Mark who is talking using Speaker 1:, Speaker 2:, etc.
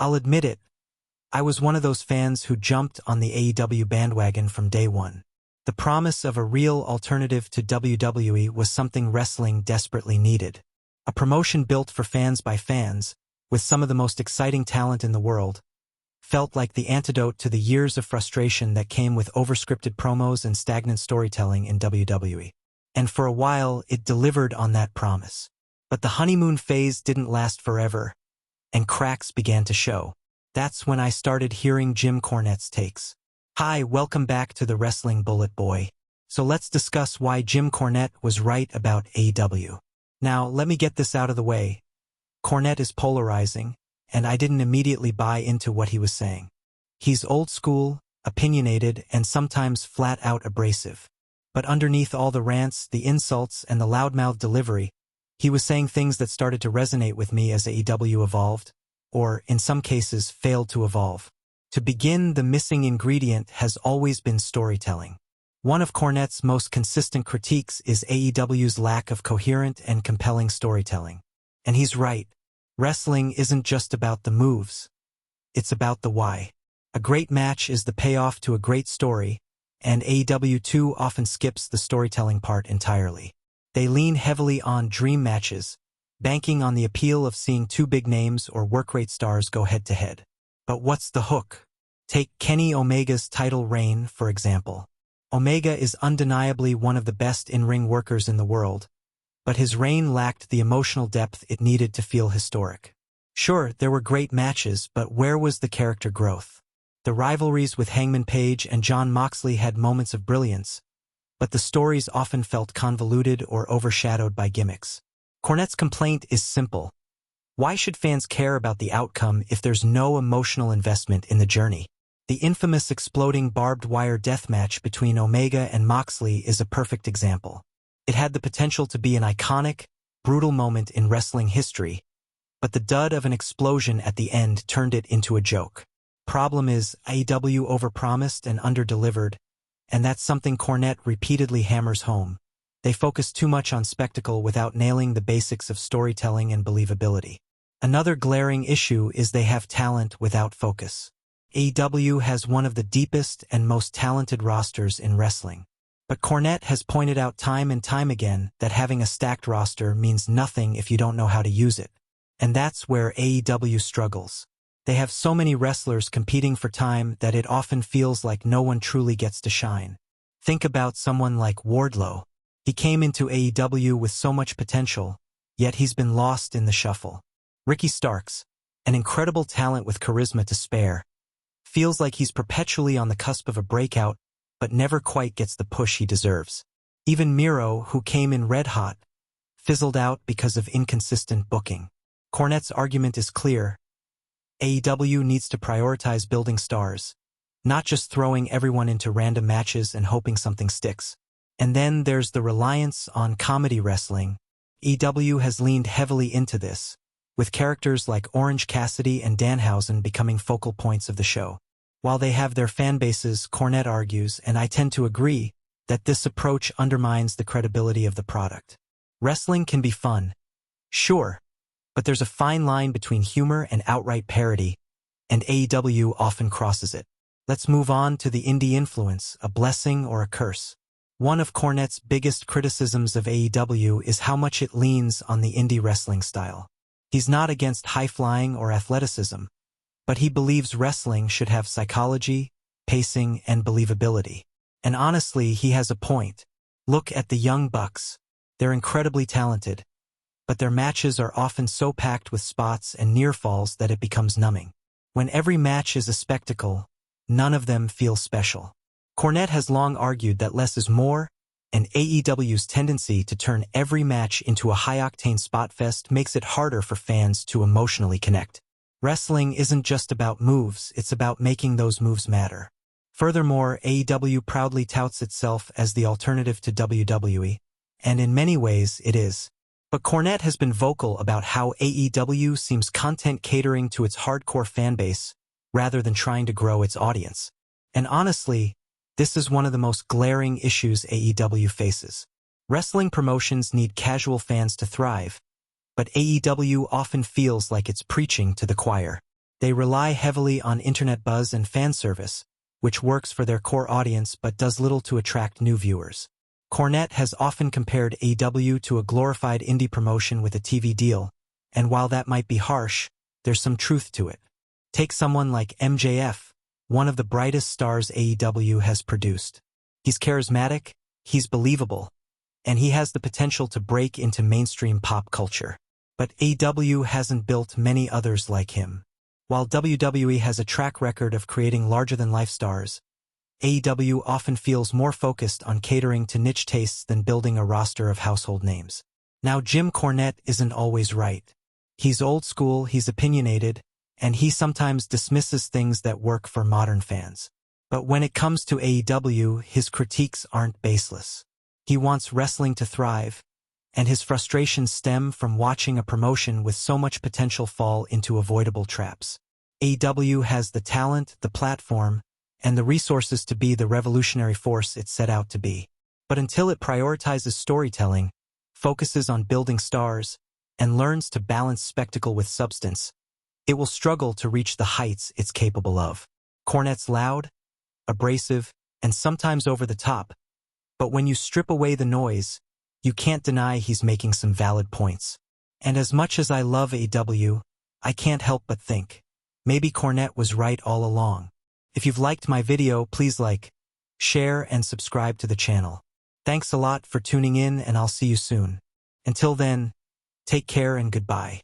Speaker 1: I'll admit it, I was one of those fans who jumped on the AEW bandwagon from day one. The promise of a real alternative to WWE was something wrestling desperately needed. A promotion built for fans by fans, with some of the most exciting talent in the world, felt like the antidote to the years of frustration that came with overscripted promos and stagnant storytelling in WWE. And for a while, it delivered on that promise. But the honeymoon phase didn't last forever, and cracks began to show. That's when I started hearing Jim Cornette's takes. Hi, welcome back to the Wrestling Bullet Boy. So let's discuss why Jim Cornette was right about AEW. Now, let me get this out of the way. Cornette is polarizing, and I didn't immediately buy into what he was saying. He's old school, opinionated, and sometimes flat-out abrasive. But underneath all the rants, the insults, and the loudmouth delivery, he was saying things that started to resonate with me as AEW evolved, or, in some cases, failed to evolve. To begin, the missing ingredient has always been storytelling. One of Cornette's most consistent critiques is AEW's lack of coherent and compelling storytelling. And he's right. Wrestling isn't just about the moves. It's about the why. A great match is the payoff to a great story, and AEW too often skips the storytelling part entirely. They lean heavily on dream matches, banking on the appeal of seeing two big names or work-rate stars go head-to-head. But what's the hook? Take Kenny Omega's title reign, for example. Omega is undeniably one of the best in-ring workers in the world, but his reign lacked the emotional depth it needed to feel historic. Sure, there were great matches, but where was the character growth? The rivalries with Hangman Page and Jon Moxley had moments of brilliance, but the stories often felt convoluted or overshadowed by gimmicks. Cornette's complaint is simple. Why should fans care about the outcome if there's no emotional investment in the journey? The infamous exploding barbed wire deathmatch between Omega and Moxley is a perfect example. It had the potential to be an iconic, brutal moment in wrestling history, but the dud of an explosion at the end turned it into a joke. Problem is, AEW overpromised and underdelivered, and that's something Cornette repeatedly hammers home. They focus too much on spectacle without nailing the basics of storytelling and believability. Another glaring issue is they have talent without focus. AEW has one of the deepest and most talented rosters in wrestling. But Cornette has pointed out time and time again that having a stacked roster means nothing if you don't know how to use it. And that's where AEW struggles. They have so many wrestlers competing for time that it often feels like no one truly gets to shine. Think about someone like Wardlow. He came into AEW with so much potential, yet he's been lost in the shuffle. Ricky Starks, an incredible talent with charisma to spare, feels like he's perpetually on the cusp of a breakout, but never quite gets the push he deserves. Even Miro, who came in red hot, fizzled out because of inconsistent booking. Cornette's argument is clear. AEW needs to prioritize building stars, not just throwing everyone into random matches and hoping something sticks. And then there's the reliance on comedy wrestling. AEW has leaned heavily into this, with characters like Orange Cassidy and Danhausen becoming focal points of the show. While they have their fan bases, Cornette argues, and I tend to agree, that this approach undermines the credibility of the product. Wrestling can be fun, sure, but there's a fine line between humor and outright parody, and AEW often crosses it. Let's move on to the indie influence, a blessing or a curse. One of Cornette's biggest criticisms of AEW is how much it leans on the indie wrestling style. He's not against high-flying or athleticism, but he believes wrestling should have psychology, pacing, and believability. And honestly, he has a point. Look at the Young Bucks. They're incredibly talented, but their matches are often so packed with spots and near falls that it becomes numbing. When every match is a spectacle, none of them feel special. Cornette has long argued that less is more, and AEW's tendency to turn every match into a high-octane spot fest makes it harder for fans to emotionally connect. Wrestling isn't just about moves, it's about making those moves matter. Furthermore, AEW proudly touts itself as the alternative to WWE, and in many ways it is. But Cornette has been vocal about how AEW seems content catering to its hardcore fanbase rather than trying to grow its audience. And honestly, this is one of the most glaring issues AEW faces. Wrestling promotions need casual fans to thrive, but AEW often feels like it's preaching to the choir. They rely heavily on internet buzz and fan service, which works for their core audience but does little to attract new viewers. Cornette has often compared AEW to a glorified indie promotion with a TV deal, and while that might be harsh, there's some truth to it. Take someone like MJF, one of the brightest stars AEW has produced. He's charismatic, he's believable, and he has the potential to break into mainstream pop culture. But AEW hasn't built many others like him. While WWE has a track record of creating larger-than-life stars, AEW often feels more focused on catering to niche tastes than building a roster of household names. Now, Jim Cornette isn't always right. He's old school, he's opinionated, and he sometimes dismisses things that work for modern fans. But when it comes to AEW, his critiques aren't baseless. He wants wrestling to thrive, and his frustrations stem from watching a promotion with so much potential fall into avoidable traps. AEW has the talent, the platform, and the resources to be the revolutionary force it set out to be. But until it prioritizes storytelling, focuses on building stars, and learns to balance spectacle with substance, it will struggle to reach the heights it's capable of. Cornette's loud, abrasive, and sometimes over the top, but when you strip away the noise, you can't deny he's making some valid points. And as much as I love AEW, I can't help but think, maybe Cornette was right all along. If you've liked my video, please like, share, and subscribe to the channel. Thanks a lot for tuning in, and I'll see you soon. Until then, take care and goodbye.